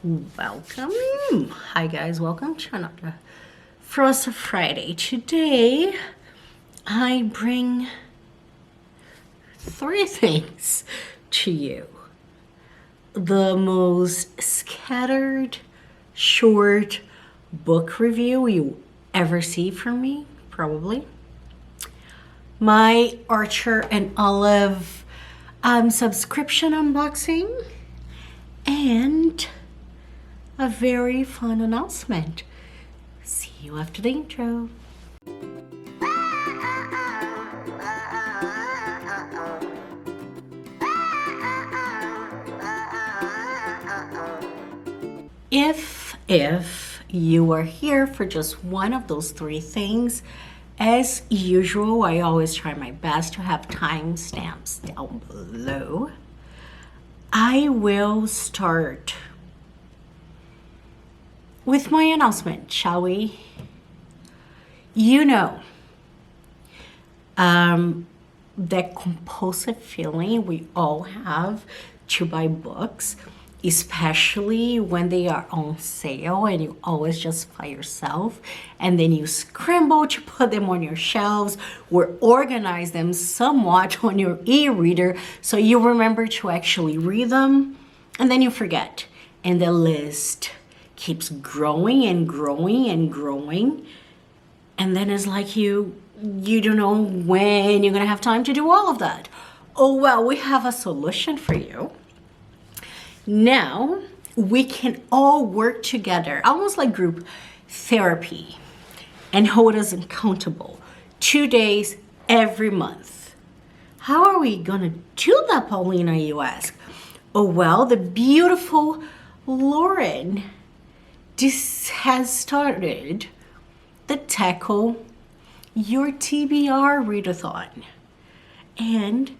Welcome. Hi guys, welcome to another Frosta Friday. Today I bring three things to you. The most scattered, short book review you ever see from me, probably. My Archer and Olive subscription unboxing, and a very fun announcement. See you after the intro. If you are here for just one of those three things, as usual, I always try my best to have timestamps down below. I will start with my announcement, shall we? You know, that compulsive feeling we all have to buy books, especially when they are on sale and you always justify yourself, and then you scramble to put them on your shelves or organize them somewhat on your e-reader so you remember to actually read them, and then you forget, and the list keeps growing and growing and growing, and then it's like you don't know when you're gonna have time to do all of that. Oh well, we have a solution for you. Now we can all work together, almost like group therapy, and hold us accountable 2 days every month. How are we gonna do that, Paulina, you ask? Oh well, the beautiful Lauren has started the Tackle Your TBR readathon. And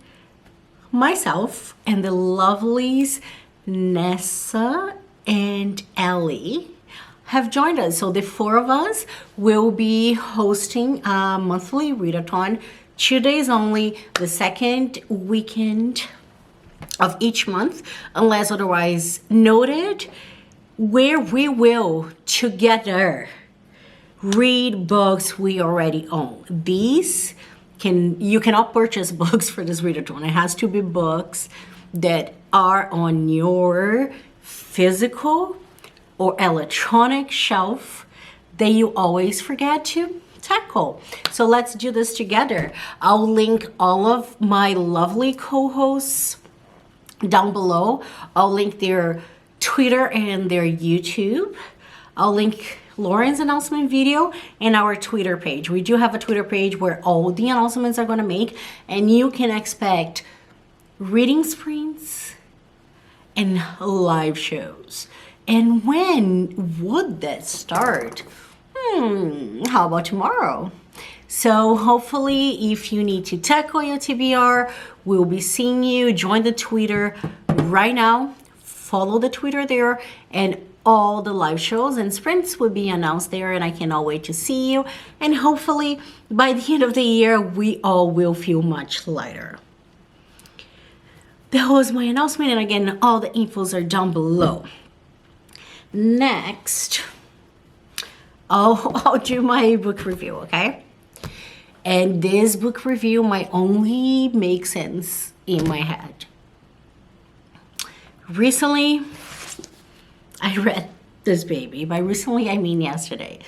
myself and the lovelies Nessa and Ellie have joined us. So the four of us will be hosting a monthly readathon, 2 days only, the second weekend of each month, unless otherwise noted, where we will together read books we already own. You cannot purchase books for this readathon. It has to be books that are on your physical or electronic shelf that you always forget to tackle. So let's do this together. I'll link all of my lovely co-hosts down below. I'll link their Twitter and their YouTube. I'll link Lauren's announcement video and our Twitter page. We do have a Twitter page where all the announcements are going to make, and you can expect reading sprints and live shows. And when would that start? How about tomorrow? So hopefully, if you need to tackle your TBR, we'll be seeing you. Join the Twitter right now. Follow the Twitter there, and all the live shows and sprints will be announced there, and I cannot wait to see you. And hopefully, by the end of the year, we all will feel much lighter. That was my announcement, and again, all the infos are down below. Next, I'll do my book review, okay? And this book review might only make sense in my head. Recently, I read this baby. By recently, I mean yesterday.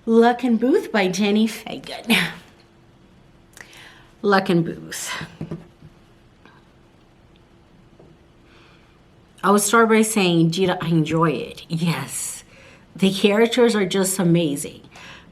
Luckenbooth by Jenny Fagan. Luckenbooth. I will start by saying, did I enjoy it? Yes. The characters are just amazing.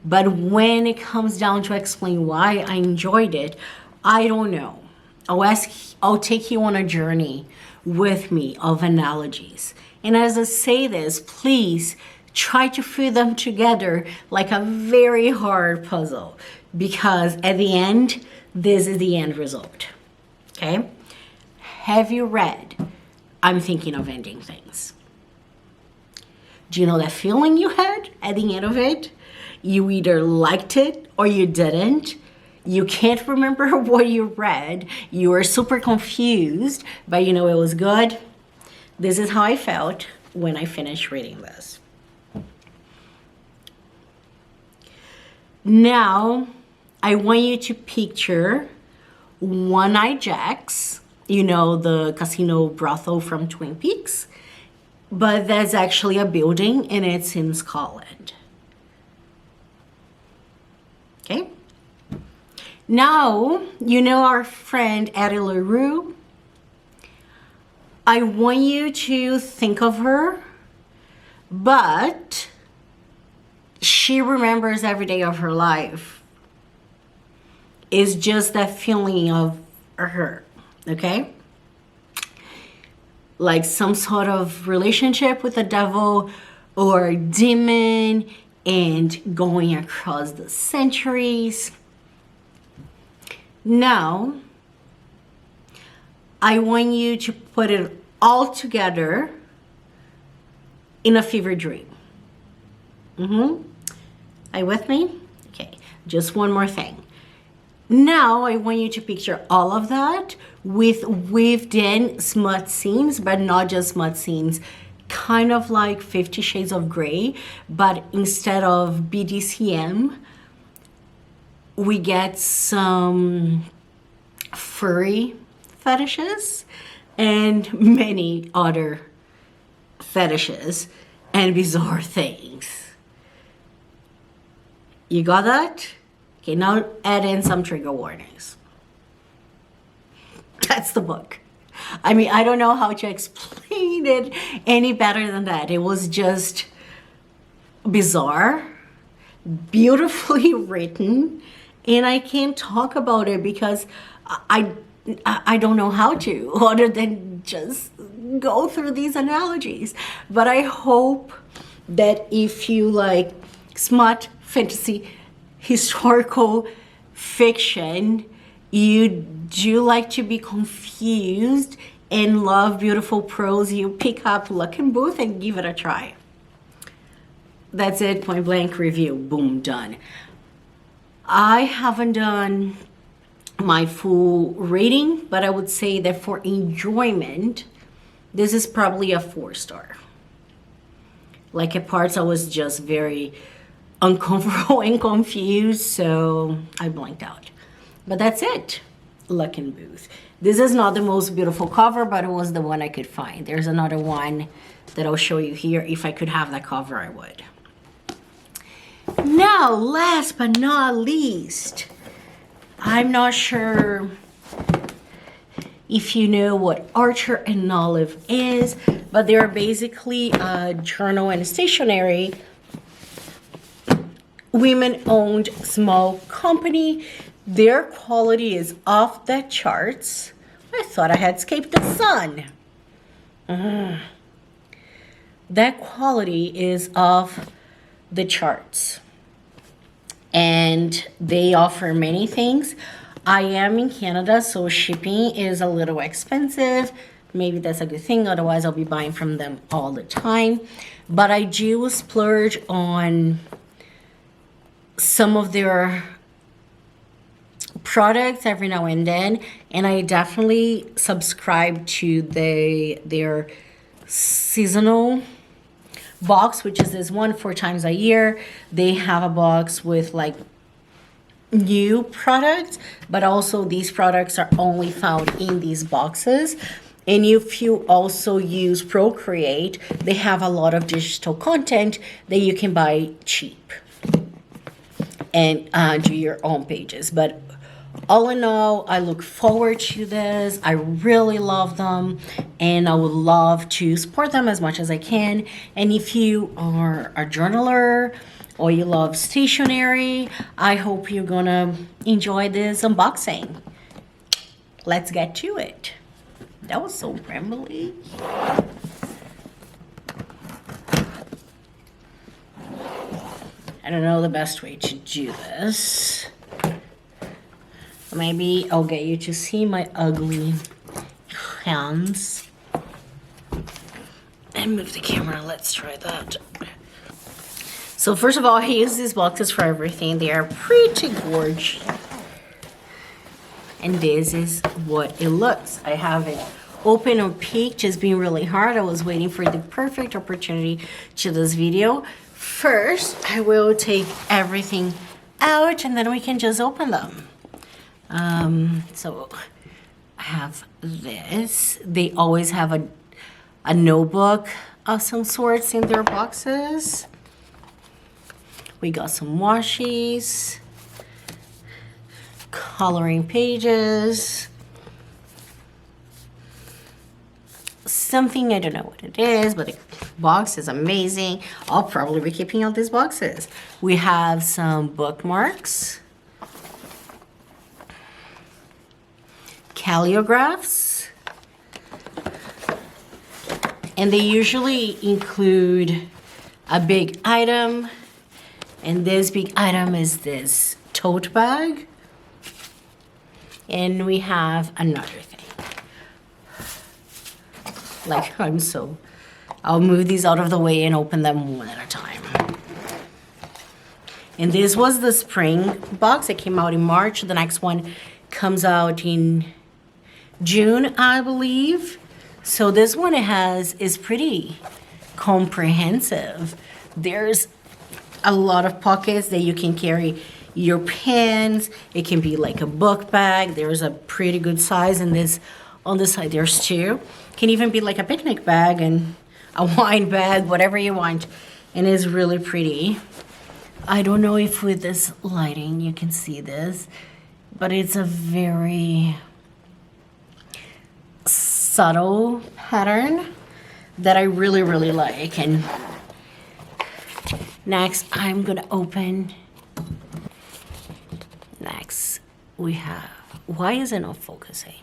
But when it comes down to explain why I enjoyed it, I don't know. I'll take you on a journey with me of analogies. And as I say this, please try to fit them together like a very hard puzzle, because at the end, this is the end result. Okay? Have you read I'm Thinking of Ending Things? Do you know that feeling you had at the end of it? You either liked it or you didn't. You can't remember what you read. You were super confused, but you know it was good. This is how I felt. when I finish reading this. Now, I want you to picture One-Eyed Jacks, you know, the casino brothel from Twin Peaks, but that's actually a building and it's in Scotland. Okay? Now, you know our friend Addie LaRue? I want you to think of her, but she remembers every day of her life. It's just that feeling of her, okay? Like some sort of relationship with the devil or demon and going across the centuries. Now, I want you to put it all together in a fever dream. Are you with me? Okay, just one more thing. Now, I want you to picture all of that with weaved in smut scenes, but not just smut scenes, kind of like 50 Shades of Grey, but instead of BDSM, we get some furry fetishes and many other fetishes and bizarre things. You got that? Okay, now add in some trigger warnings. That's the book. I mean, I don't know how to explain it any better than that. It was just bizarre, beautifully written, and I can't talk about it because I don't know how to, other than just go through these analogies. But I hope that if you like smut, fantasy, historical fiction, you do like to be confused and love beautiful prose, you pick up Luckenbooth and give it a try. That's it, point blank review, boom, done. I haven't done my full rating, but I would say that for enjoyment, this is probably a 4-star. Like at parts I was just very uncomfortable and confused, so I blanked out. But that's it, Luckenbooth. This is not the most beautiful cover, but it was the one I could find. There's another one that I'll show you here. If I could have that cover, I would. Now, last but not least, I'm not sure if you know what Archer and Olive is, but they're basically a journal and stationery women-owned small company. Their quality is off the charts. I thought I had escaped the sun. That quality is off the charts. And they offer many things. I am in Canada, so shipping is a little expensive. Maybe that's a good thing, otherwise I'll be buying from them all the time. But I do splurge on some of their products every now and then, and I definitely subscribe to their seasonal box, which is this one 4 times a year. They have a box with like new products, but also these products are only found in these boxes. And if you also use Procreate, they have a lot of digital content that you can buy cheap and do your own pages. But all in all, I look forward to this. I really love them, and I would love to support them as much as I can. And if you are a journaler or you love stationery, I hope you're gonna enjoy this unboxing. Let's get to it. That was so rambly. I don't know the best way to do this. Maybe I'll get you to see my ugly hands. And move the camera, let's try that. So first of all, I use these boxes for everything. They are pretty gorgeous. And this is what it looks. I have it open or peek just being really hard. I was waiting for the perfect opportunity to this video. First, I will take everything out and then we can just open them. So I have this. They always have a notebook of some sorts in their boxes. We got some washies, coloring pages, something, I don't know what it is, but the box is amazing. I'll probably be keeping all these boxes. We have some bookmarks, calligraphs, and they usually include a big item, and this big item is this tote bag, and we have another thing. Like, I'll move these out of the way and open them one at a time. And this was the spring box. It came out in March. The next one comes out in June, I believe. So this one is pretty comprehensive. There's a lot of pockets that you can carry your pens. It can be like a book bag. There's a pretty good size in this. On this side, there's two. Can even be like a picnic bag and a wine bag, whatever you want. And it's really pretty. I don't know if with this lighting you can see this, but it's a very subtle pattern that I really, really like. And next, I'm gonna open. Next, we have, why is it not focusing?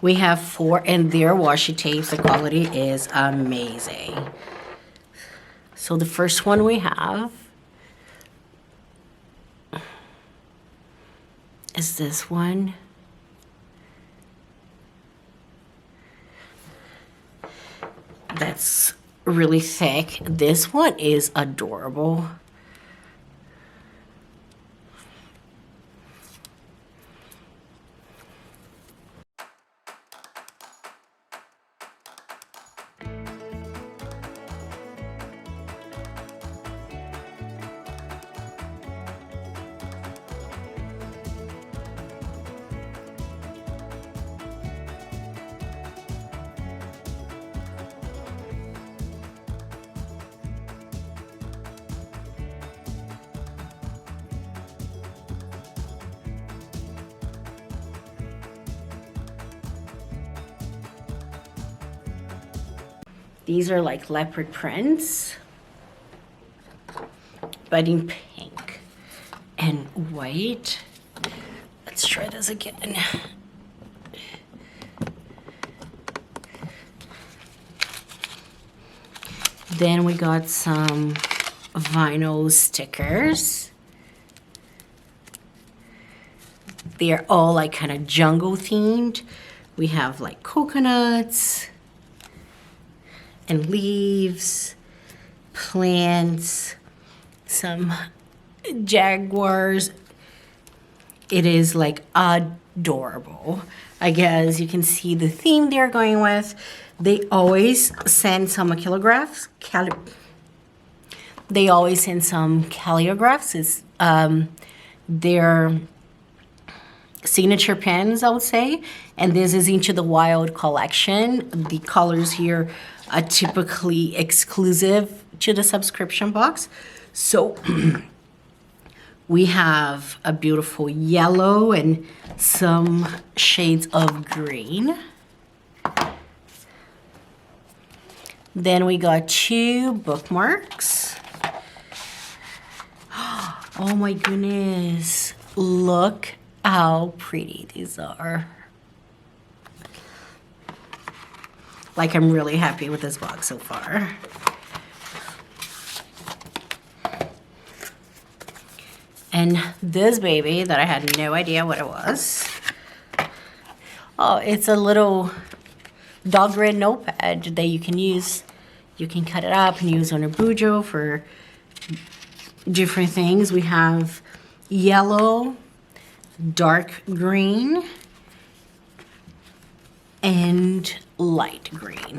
We have 4, and their washi tapes, the quality is amazing. So the first one we have is this one. That's really thick. This one is adorable. These are like leopard prints, but in pink and white. Let's try this again. Then we got some vinyl stickers. They're all like kind of jungle themed. We have like coconuts and leaves, plants, some jaguars. It is like adorable. I guess you can see the theme they're going with. They always send some calligraphs. They always send some calligraphs. It's their signature pens, I would say. And this is Into the Wild collection. The colors here are typically exclusive to the subscription box. So we have a beautiful yellow and some shades of green. Then we got 2 bookmarks. Oh my goodness. Look how pretty these are. Like, I'm really happy with this box so far. And this baby that I had no idea what it was. Oh, it's a little dog grid notepad that you can use. You can cut it up and use on a bujo for different things. We have yellow, dark green and light green.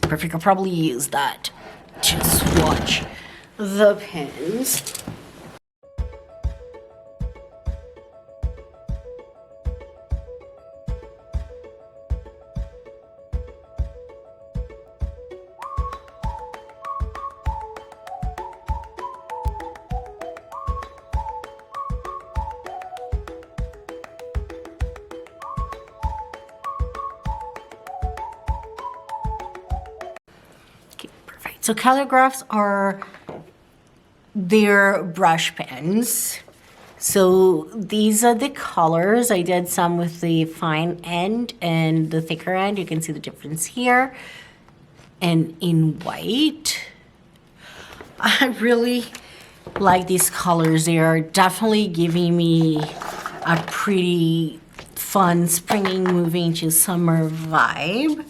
Perfect, I'll probably use that to swatch the pens. So calligraphs are their brush pens. So these are the colors. I did some with the fine end and the thicker end. You can see the difference here. And in white, I really like these colors. They are definitely giving me a pretty fun springing, moving to summer vibe.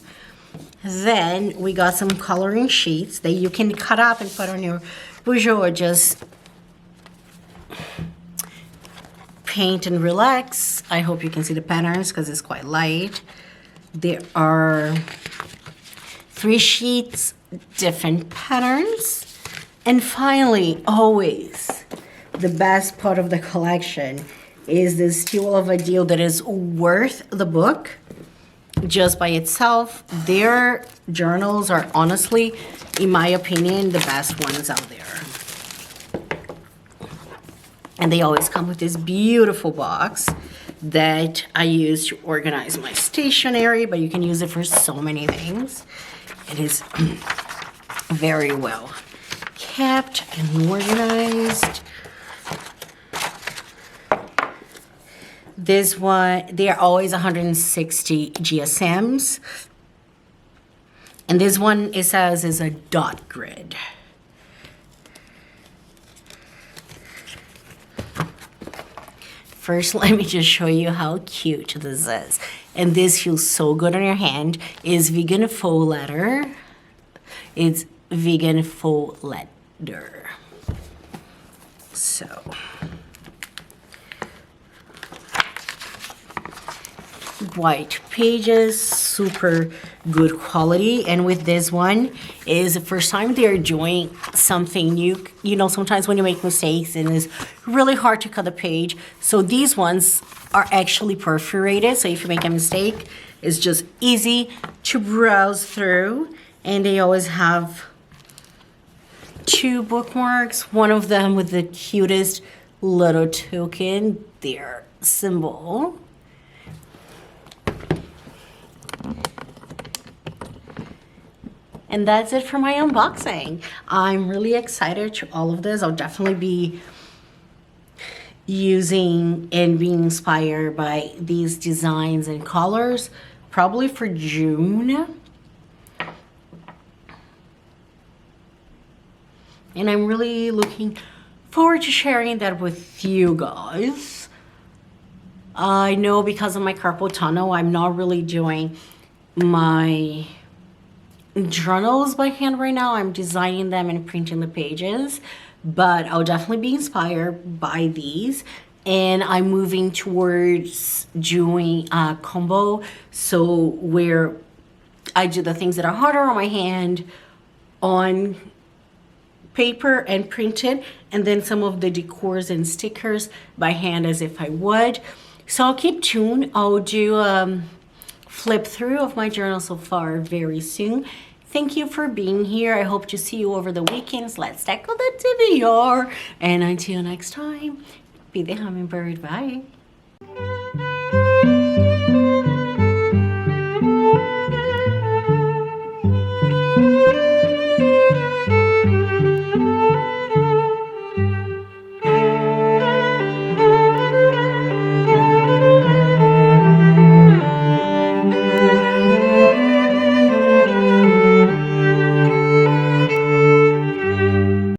Then we got some coloring sheets that you can cut up and put on your bouger or just paint and relax. I hope you can see the patterns because it's quite light. There are 3 sheets, different patterns. And finally, always, the best part of the collection is this tool of a deal that is worth the book. Just by itself. Their journals are honestly, in my opinion, the best ones out there. And they always come with this beautiful box that I use to organize my stationery, but you can use it for so many things. It is very well kept and organized. This one, they are always 160 GSMs. And this one, it says, is a dot grid. First, let me just show you how cute this is. And this feels so good on your hand. It's vegan faux leather. It's vegan faux leather. So... white pages, super good quality. And with this one is the first time they're doing something new. You know, sometimes when you make mistakes and it's really hard to cut a page. So these ones are actually perforated. So if you make a mistake, it's just easy to browse through. And they always have 2 bookmarks. One of them with the cutest little token, their symbol. And that's it for my unboxing. I'm really excited to all of this. I'll definitely be using and being inspired by these designs and colors, probably for June. And I'm really looking forward to sharing that with you guys. I know because of my carpal tunnel, I'm not really doing my journals by hand right now. I'm designing them and printing the pages, but I'll definitely be inspired by these. And I'm moving towards doing a combo, so where I do the things that are harder on my hand on paper and printed, and then some of the decors and stickers by hand as if I would. So I'll keep tuned. I'll do flip through of my journal so far very soon. Thank you for being here. I hope to see you over the weekends. Let's tackle the TBR. And until next time, be the hummingbird. Bye.